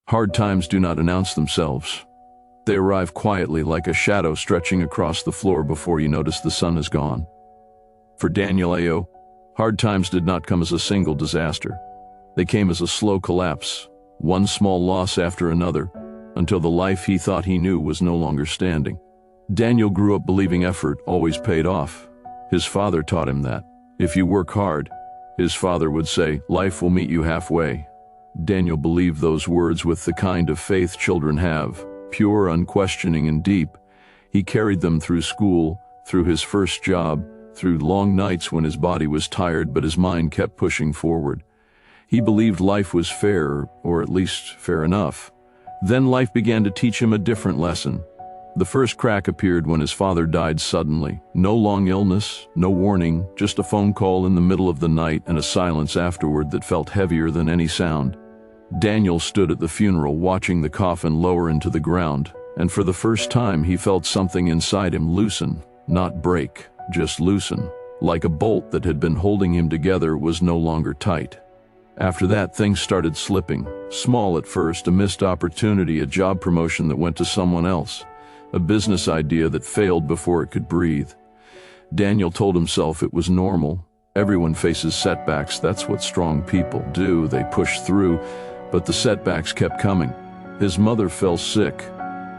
Hard times do not announce themselves. They arrive quietly like a shadow stretching across the floor before you notice the sun is gone. For Daniel Ayo, hard times did not come as a single disaster. They came as a slow collapse, one small loss after another, until the life he thought he knew was no longer standing. Daniel grew up believing effort always paid off. His father taught him that. If you work hard, his father would say, life will meet you halfway. Daniel believed those words with the kind of faith children have, pure, unquestioning, and deep. He carried them through school, through his first job, through long nights when his body was tired but his mind kept pushing forward. He believed life was fair, or at least fair enough. Then life began to teach him a different lesson. The first crack appeared when his father died suddenly. No long illness, no warning, just a phone call in the middle of the night and a silence afterward that felt heavier than any sound. Daniel stood at the funeral watching the coffin lower into the ground, and for the first time he felt something inside him loosen, not break, just loosen, like a bolt that had been holding him together was no longer tight. After that, things started slipping. Small at first, a missed opportunity, a job promotion that went to someone else, a business idea that failed before it could breathe. Daniel told himself it was normal. Everyone faces setbacks, that's what strong people do, they push through, but the setbacks kept coming. His mother fell sick.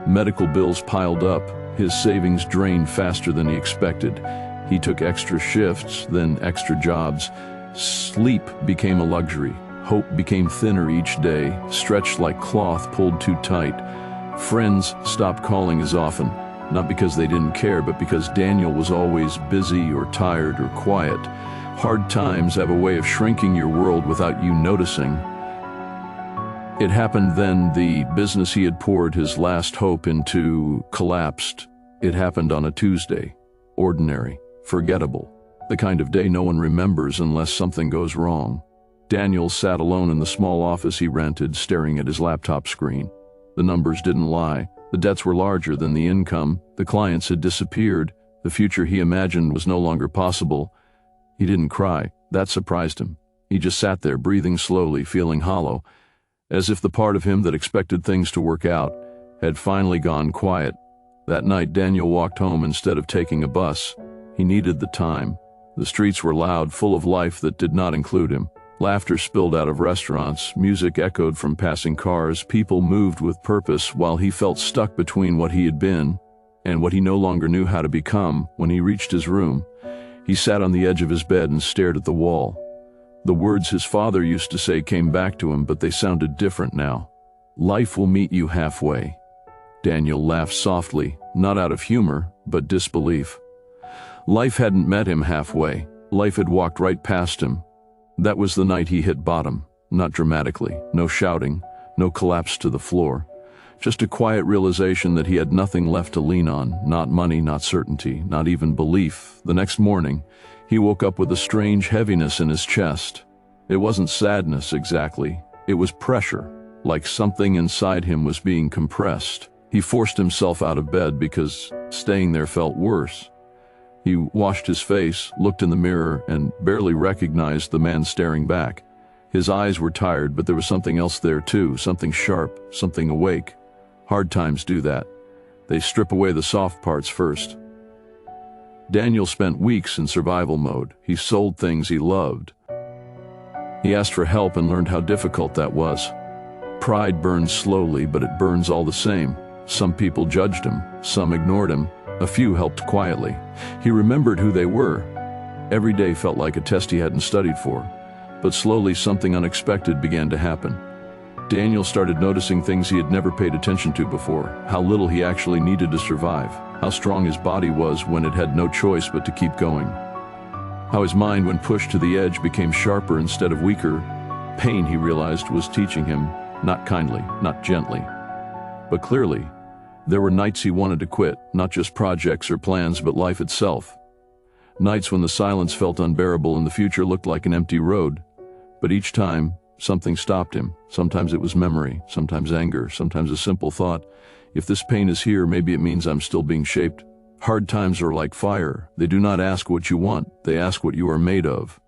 Medical bills piled up. His savings drained faster than he expected. He took extra shifts, then extra jobs. Sleep became a luxury. Hope became thinner each day, stretched like cloth pulled too tight. Friends stopped calling as often, not because they didn't care, but because Daniel was always busy or tired or quiet. Hard times have a way of shrinking your world without you noticing. It happened then. The business he had poured his last hope into collapsed. It happened on a Tuesday. Ordinary, forgettable. The kind of day no one remembers unless something goes wrong. Daniel sat alone in the small office he rented, staring at his laptop screen. The numbers didn't lie. The debts were larger than the income. The clients had disappeared. The future he imagined was no longer possible. He didn't cry. That surprised him. He just sat there, breathing slowly, feeling hollow, as if the part of him that expected things to work out had finally gone quiet. That night, Daniel walked home instead of taking a bus. He needed the time. The streets were loud, full of life that did not include him. Laughter spilled out of restaurants, music echoed from passing cars, people moved with purpose while he felt stuck between what he had been and what he no longer knew how to become. When he reached his room, he sat on the edge of his bed and stared at the wall. The words his father used to say came back to him, but they sounded different now. Life will meet you halfway. Daniel laughed softly, not out of humor, but disbelief. Life hadn't met him halfway. Life had walked right past him. That was the night he hit bottom, not dramatically, no shouting, no collapse to the floor. Just a quiet realization that he had nothing left to lean on, not money, not certainty, not even belief. The next morning, he woke up with a strange heaviness in his chest. It wasn't sadness exactly. It was pressure, like something inside him was being compressed. He forced himself out of bed because staying there felt worse. He washed his face, looked in the mirror, and barely recognized the man staring back. His eyes were tired, but there was something else there too, something sharp, something awake. Hard times do that. They strip away the soft parts first. Daniel spent weeks in survival mode. He sold things he loved. He asked for help and learned how difficult that was. Pride burns slowly, but it burns all the same. Some people judged him, some ignored him. A few helped quietly. He remembered who they were. Every day felt like a test he hadn't studied for, but slowly something unexpected began to happen. Daniel started noticing things he had never paid attention to before, how little he actually needed to survive, how strong his body was when it had no choice but to keep going, how his mind, when pushed to the edge, became sharper instead of weaker. Pain, he realized, was teaching him, not kindly, not gently, but clearly. There were nights he wanted to quit, not just projects or plans, but life itself. Nights when the silence felt unbearable and the future looked like an empty road. But each time, something stopped him. Sometimes it was memory, sometimes anger, sometimes a simple thought. If this pain is here, maybe it means I'm still being shaped. Hard times are like fire. They do not ask what you want, they ask what you are made of.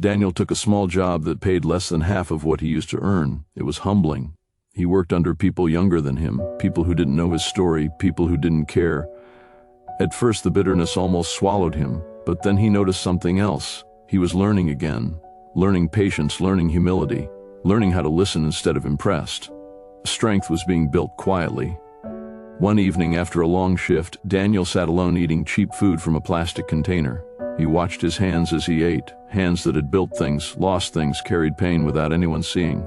Daniel took a small job that paid less than half of what he used to earn. It was humbling. He worked under people younger than him, people who didn't know his story, people who didn't care. At first the bitterness almost swallowed him, but then he noticed something else. He was learning again, learning patience, learning humility, learning how to listen instead of impressed. Strength was being built quietly. One evening after a long shift, Daniel sat alone eating cheap food from a plastic container. He watched his hands as he ate, hands that had built things, lost things, carried pain without anyone seeing.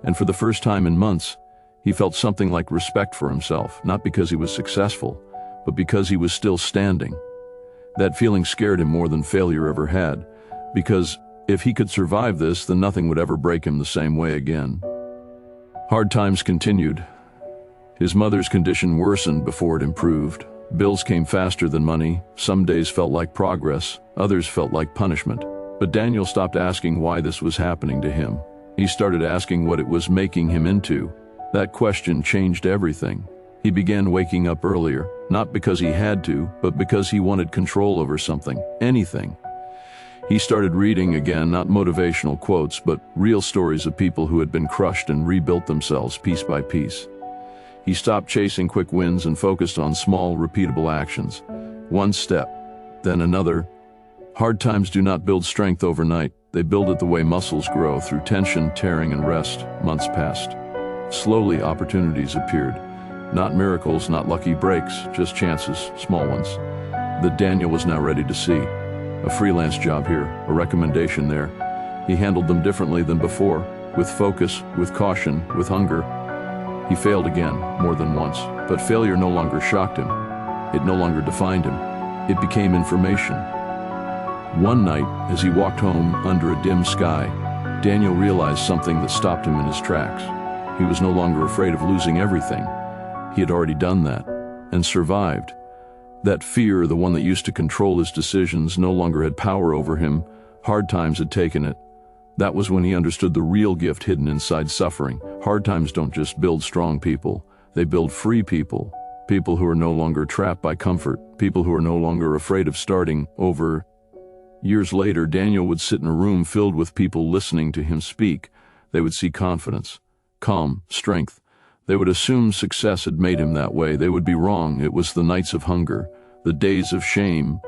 And for the first time in months, he felt something like respect for himself, not because he was successful, but because he was still standing. That feeling scared him more than failure ever had, because if he could survive this, then nothing would ever break him the same way again. Hard times continued. His mother's condition worsened before it improved. Bills came faster than money. Some days felt like progress, others felt like punishment. But Daniel stopped asking why this was happening to him. He started asking what it was making him into. That question changed everything. He began waking up earlier, not because he had to, but because he wanted control over something, anything. He started reading again, not motivational quotes, but real stories of people who had been crushed and rebuilt themselves piece by piece. He stopped chasing quick wins and focused on small, repeatable actions. One step, then another. Hard times do not build strength overnight. They build it the way muscles grow, through tension, tearing, and rest. Months passed. Slowly, opportunities appeared. Not miracles, not lucky breaks, just chances, small ones, that Daniel was now ready to see. A freelance job here, a recommendation there. He handled them differently than before, with focus, with caution, with hunger. He failed again, more than once, but failure no longer shocked him. It no longer defined him. It became information. One night, as he walked home under a dim sky, Daniel realized something that stopped him in his tracks. He was no longer afraid of losing everything. He had already done that, and survived. That fear, the one that used to control his decisions, no longer had power over him. Hard times had taken it. That was when he understood the real gift hidden inside suffering. Hard times don't just build strong people, they build free people. People who are no longer trapped by comfort, people who are no longer afraid of starting over. Years later, Daniel would sit in a room filled with people listening to him speak. They would see confidence, calm, strength. They would assume success had made him that way. They would be wrong. It was the nights of hunger, the days of shame,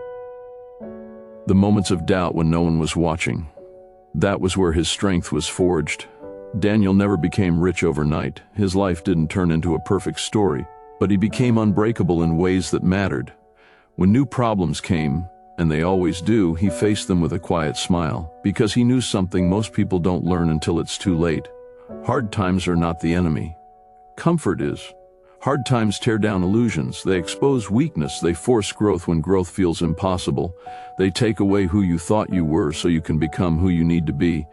the moments of doubt when no one was watching. That was where his strength was forged. Daniel never became rich overnight. His life didn't turn into a perfect story, but he became unbreakable in ways that mattered. When new problems came, and they always do, he faced them with a quiet smile, because he knew something most people don't learn until it's too late. Hard times are not the enemy. Comfort is. Hard times tear down illusions. They expose weakness. They force growth when growth feels impossible. They take away who you thought you were so you can become who you need to be.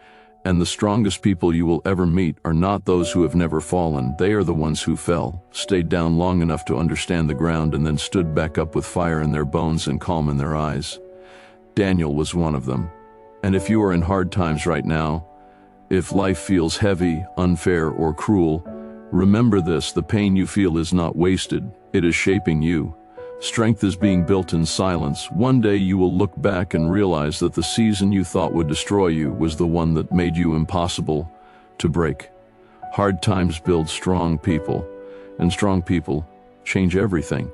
And the strongest people you will ever meet are not those who have never fallen. They are the ones who fell, stayed down long enough to understand the ground, and then stood back up with fire in their bones and calm in their eyes. Daniel was one of them. And if you are in hard times right now, if life feels heavy, unfair, or cruel, remember this: the pain you feel is not wasted. It is shaping you. Strength is being built in silence. One day you will look back and realize that the season you thought would destroy you was the one that made you impossible to break. Hard times build strong people, and strong people change everything.